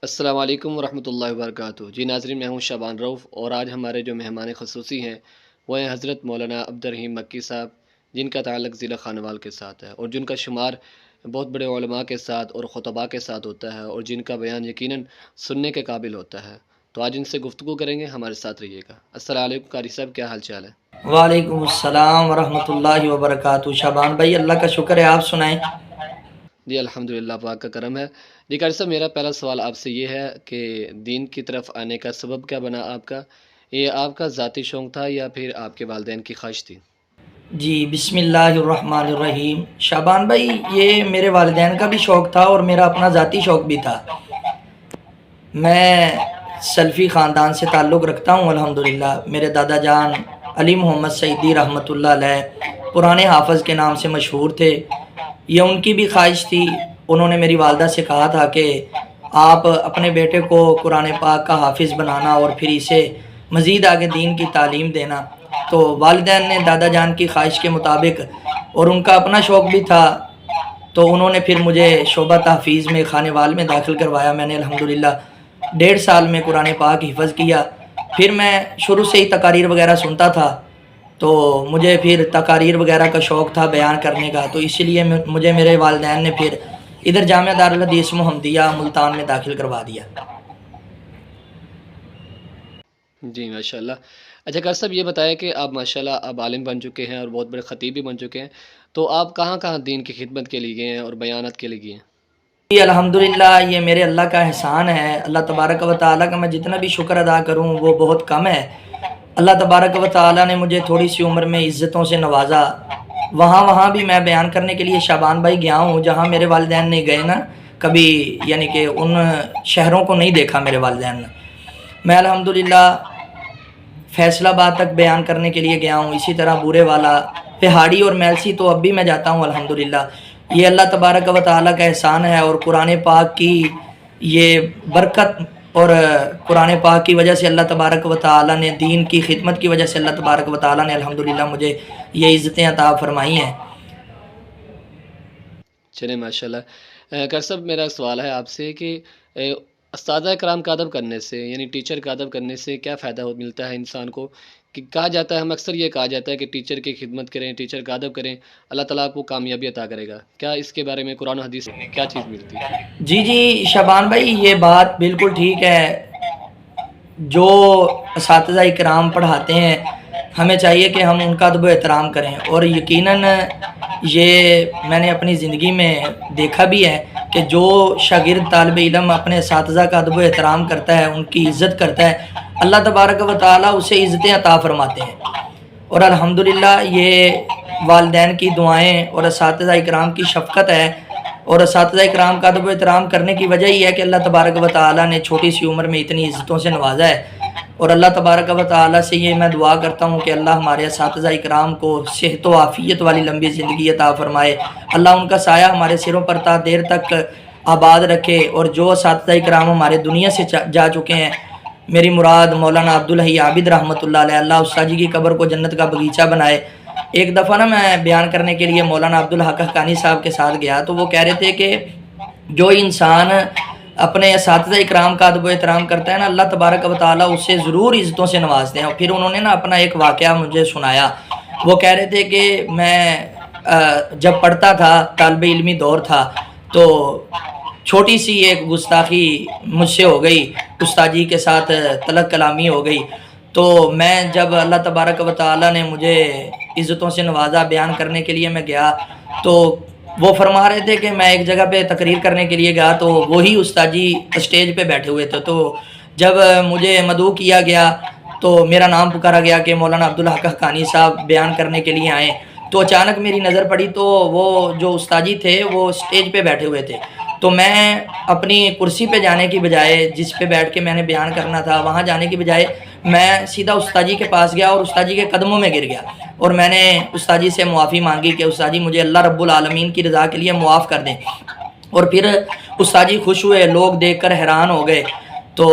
السلام علیکم ورحمۃ اللہ وبرکاتہ۔ جی ناظرین، میں ہوں شعبان رؤف، اور آج ہمارے جو مہمان خصوصی ہیں وہ ہیں حضرت مولانا عبدالرحیم مکی صاحب، جن کا تعلق ضلع خانوال کے ساتھ ہے اور جن کا شمار بہت بڑے علماء کے ساتھ اور خطباء کے ساتھ ہوتا ہے، اور جن کا بیان یقیناً سننے کے قابل ہوتا ہے۔ تو آج ان سے گفتگو کریں گے، ہمارے ساتھ رہیے گا۔ السلام علیکم قاری صاحب، کیا حال چال ہے؟ وعلیکم السلام ورحمۃ اللہ وبرکاتہ۔ شعبان بھائی، اللہ کا شکر ہے، آپ سنائیں۔ جی الحمدللہ، پاک کا کرم ہے۔ جی قاری صاحب، میرا پہلا سوال آپ سے یہ ہے کہ دین کی طرف آنے کا سبب کیا بنا آپ کا؟ یہ آپ کا ذاتی شوق تھا یا پھر آپ کے والدین کی خواہش تھی؟ جی بسم اللہ الرحمن الرحیم۔ شعبان بھائی، یہ میرے والدین کا بھی شوق تھا اور میرا اپنا ذاتی شوق بھی تھا۔ میں سلفی خاندان سے تعلق رکھتا ہوں الحمدللہ۔ میرے دادا جان علی محمد سعیدی رحمۃ اللہ علیہ پرانے حافظ کے نام سے مشہور تھے۔ یہ ان کی بھی خواہش تھی۔ انہوں نے میری والدہ سے کہا تھا کہ آپ اپنے بیٹے کو قرآن پاک کا حافظ بنانا اور پھر اسے مزید آگے دین کی تعلیم دینا۔ تو والدین نے دادا جان کی خواہش کے مطابق، اور ان کا اپنا شوق بھی تھا، تو انہوں نے پھر مجھے شعبہ تحفیظ میں خانوال میں داخل کروایا۔ میں نے الحمدللہ 1.5 سال میں قرآن پاک حفظ کیا۔ پھر میں شروع سے ہی تقاریر وغیرہ سنتا تھا، تو مجھے پھر تقاریر وغیرہ کا شوق تھا بیان کرنے کا، تو اس لیے مجھے میرے والدین نے پھر ادھر جامعہ دارالحدیث محمدیہ ملتان میں داخل کروا دیا۔ جی ماشاءاللہ۔ اچھا قاری صاحب، یہ بتایا کہ آپ ماشاءاللہ اب عالم بن چکے ہیں اور بہت بڑے خطیب بھی بن چکے ہیں، تو آپ کہاں کہاں دین کی خدمت کے لیے گئے ہیں اور بیانات کے لیے گئے ہیں؟ جی الحمدللہ، یہ میرے اللہ کا احسان ہے۔ اللہ تبارک و تعالیٰ کا میں جتنا بھی شکر ادا کروں وہ بہت کم ہے۔ اللہ تبارک و تعالیٰ نے مجھے تھوڑی سی عمر میں عزتوں سے نوازا۔ وہاں بھی میں بیان کرنے کے لیے شعبان بھائی گیا ہوں جہاں میرے والدین نہیں گئے نا کبھی، یعنی کہ ان شہروں کو نہیں دیکھا میرے والدین نے۔ میں الحمدللہ فیصل آباد تک بیان کرنے کے لیے گیا ہوں، اسی طرح بورے والا، پہاڑی اور میلسی تو اب بھی میں جاتا ہوں الحمدللہ۔ یہ اللہ تبارک و تعالیٰ کا احسان ہے، اور قرآن پاک کی یہ برکت، اور قرآن پاک کی وجہ سے اللہ تبارک و تعالیٰ نے، دین کی خدمت کی وجہ سے اللہ تبارک و تعالیٰ نے الحمدللہ مجھے یہ عزتیں عطا فرمائی ہیں۔ چلے ماشاءاللہ۔ قاری صاحب، میرا ایک سوال ہے آپ سے کہ اساتذہ کرام کا ادب کرنے سے، یعنی ٹیچر کا ادب کرنے سے کیا فائدہ ملتا ہے انسان کو؟ کہ کہا جاتا ہے، ہم اکثر یہ کہا جاتا ہے کہ ٹیچر کی خدمت کریں، ٹیچر کا ادب کریں، اللہ تعالیٰ آپ کو کامیابی عطا کرے گا۔ کیا اس کے بارے میں قرآن و حدیث میں کیا چیز ملتی ہے؟ جی شعبان بھائی، یہ بات بالکل ٹھیک ہے۔ جو اساتذہ کرام پڑھاتے ہیں، ہمیں چاہیے کہ ہم ان کا ادب و احترام کریں، اور یقیناً یہ میں نے اپنی زندگی میں دیکھا بھی ہے کہ جو شاگرد طالب علم اپنے اساتذہ کا ادب و احترام کرتا ہے، ان کی عزت کرتا ہے، اللہ تبارک و تعالیٰ اسے عزتیں عطا فرماتے ہیں۔ اور الحمدللہ یہ والدین کی دعائیں اور اساتذہ کرام کی شفقت ہے، اور اساتذہ کرام کا ادب و احترام کرنے کی وجہ یہ ہے کہ اللہ تبارک و تعالیٰ نے چھوٹی سی عمر میں اتنی عزتوں سے نوازا ہے۔ اور اللہ تبارک و تعالیٰ سے یہ میں دعا کرتا ہوں کہ اللہ ہمارے اساتذہ کرام کو صحت و عافیت والی لمبی زندگی عطا فرمائے، اللہ ان کا سایہ ہمارے سروں پر تا دیر تک آباد رکھے، اور جو اساتذہ کرام ہمارے دنیا سے جا چکے ہیں، میری مراد مولانا عبدالحی عابد رحمۃ اللہ علیہ، اللہ استاد جی کی قبر کو جنت کا باغیچہ بنائے۔ ایک دفعہ نا میں بیان کرنے کے لیے مولانا عبدالحق حقانی صاحب کے ساتھ گیا، تو وہ کہہ رہے تھے کہ جو انسان اپنے اساتذہ کرام کا ادب و احترام کرتا ہے نا، اللہ تبارک و تعالیٰ اسے ضرور عزتوں سے نوازتے ہیں۔ اور پھر انہوں نے نا اپنا ایک واقعہ مجھے سنایا۔ وہ کہہ رہے تھے کہ میں جب پڑھتا تھا، طالب علمی دور تھا، تو چھوٹی سی ایک گستاخی مجھ سے ہو گئی، استاد جی کے ساتھ تلق کلامی ہو گئی۔ تو میں جب اللہ تبارک و تعالیٰ نے مجھے عزتوں سے نوازا، بیان کرنے کے لیے میں گیا، تو وہ فرما رہے تھے کہ میں ایک جگہ پہ تقریر کرنے کے لیے گیا، تو وہی استاد جی اسٹیج پہ بیٹھے ہوئے تھے۔ تو جب مجھے مدعو کیا گیا تو میرا نام پکارا گیا کہ مولانا عبدالحق حقانی صاحب بیان کرنے کے لیے آئیں، تو اچانک میری نظر پڑی تو وہ جو استاد جی تھے وہ اسٹیج پہ بیٹھے ہوئے تھے۔ تو میں اپنی کرسی پہ جانے کی بجائے، جس پہ بیٹھ کے میں نے بیان کرنا تھا، وہاں جانے کی بجائے میں سیدھا استاد جی کے پاس گیا اور استاد جی کے قدموں میں گر گیا، اور میں نے استاد جی سے معافی مانگی کہ استاد جی مجھے اللہ رب العالمین کی رضا کے لیے معاف کر دیں۔ اور پھر استاد جی خوش ہوئے، لوگ دیکھ کر حیران ہو گئے۔ تو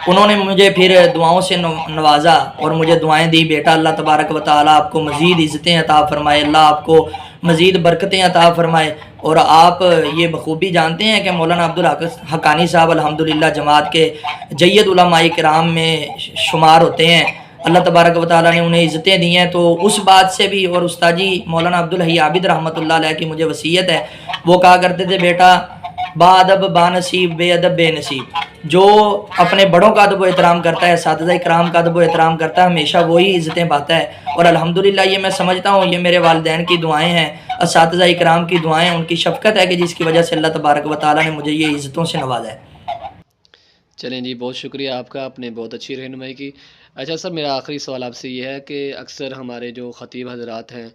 انہوں نے مجھے پھر دعاؤں سے نوازا اور مجھے دعائیں دی، بیٹا اللہ تبارک و تعالیٰ آپ کو مزید عزتیں عطا فرمائے، اللہ آپ کو مزید برکتیں عطا فرمائے۔ اور آپ یہ بخوبی جانتے ہیں کہ مولانا عبدالحق حقانی صاحب الحمدللہ جماعت کے جید علماء کرام میں شمار ہوتے ہیں، اللہ تبارک و تعالیٰ نے انہیں عزتیں دی ہیں۔ تو اس بات سے بھی، اور استاد جی مولانا عبدالحی عابد رحمۃ اللہ علیہ کی مجھے وصیت ہے، وہ کہا کرتے تھے بیٹا با ادب با نصیب بے ادب بے نصیب، جو اپنے بڑوں کا ادب و احترام کرتا ہے، اساتذہ کرام کا ادب و احترام کرتا ہے، ہمیشہ وہی عزتیں پاتا ہے۔ اور الحمدللہ یہ میں سمجھتا ہوں یہ میرے والدین کی دعائیں ہیں، اساتذہ کرام کی دعائیں، ان کی شفقت ہے کہ جس کی وجہ سے اللہ تبارک و تعالیٰ نے مجھے یہ عزتوں سے نوازا ہے۔ چلیں جی، بہت شکریہ آپ کا، آپ نے بہت اچھی رہنمائی کی۔ اچھا سر، میرا آخری سوال آپ سے یہ ہے کہ اکثر ہمارے جو خطیب حضرات ہیں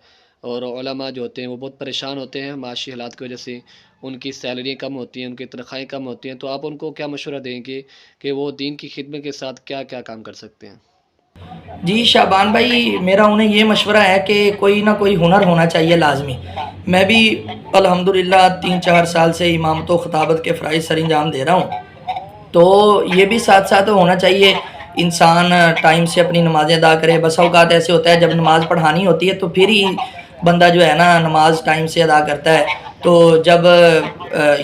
اور علماء جو ہوتے ہیں وہ بہت پریشان ہوتے ہیں معاشی حالات کی وجہ سے، ان کی سیلری کم ہوتی ہیں، ان کی تنخواہیں کم ہوتی ہیں، تو آپ ان کو کیا مشورہ دیں گے کہ وہ دین کی خدمت کے ساتھ کیا کیا کام کر سکتے ہیں؟ جی شعبان بھائی، میرا انہیں یہ مشورہ ہے کہ کوئی نہ کوئی ہنر ہونا چاہیے لازمی۔ میں بھی الحمدللہ 3-4 سال سے امامت و خطابت کے فرائض سر انجام دے رہا ہوں، تو یہ بھی ساتھ ساتھ ہونا چاہیے انسان ٹائم سے اپنی نمازیں ادا کرے۔ بس اوقات ایسے ہوتا ہے جب نماز پڑھانی ہوتی ہے تو پھر ہی بندہ جو ہے نا نماز ٹائم سے ادا کرتا ہے، تو جب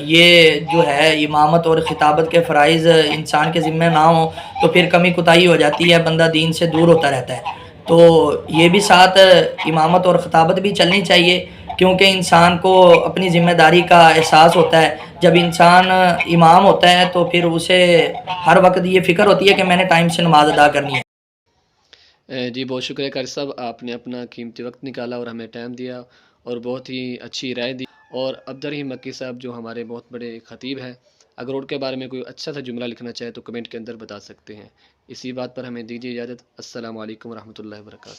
یہ جو ہے امامت اور خطابت کے فرائض انسان کے ذمہ نہ ہوں تو پھر کمی کوتاہی ہو جاتی ہے، بندہ دین سے دور ہوتا رہتا ہے۔ تو یہ بھی ساتھ امامت اور خطابت بھی چلنی چاہیے، کیونکہ انسان کو اپنی ذمہ داری کا احساس ہوتا ہے۔ جب انسان امام ہوتا ہے تو پھر اسے ہر وقت یہ فکر ہوتی ہے کہ میں نے ٹائم سے نماز ادا کرنی ہے۔ جی بہت شکریہ قاری صاحب، آپ نے اپنا قیمتی وقت نکالا اور ہمیں ٹائم دیا اور بہت ہی اچھی رائے دی۔ اور عبدالرحیم مکی صاحب جو ہمارے بہت بڑے خطیب ہیں، اگر ان کے بارے میں کوئی اچھا سا جملہ لکھنا چاہے تو کمنٹ کے اندر بتا سکتے ہیں۔ اسی بات پر ہمیں دیجیے اجازت۔ السلام علیکم ورحمۃ اللہ وبرکاتہ۔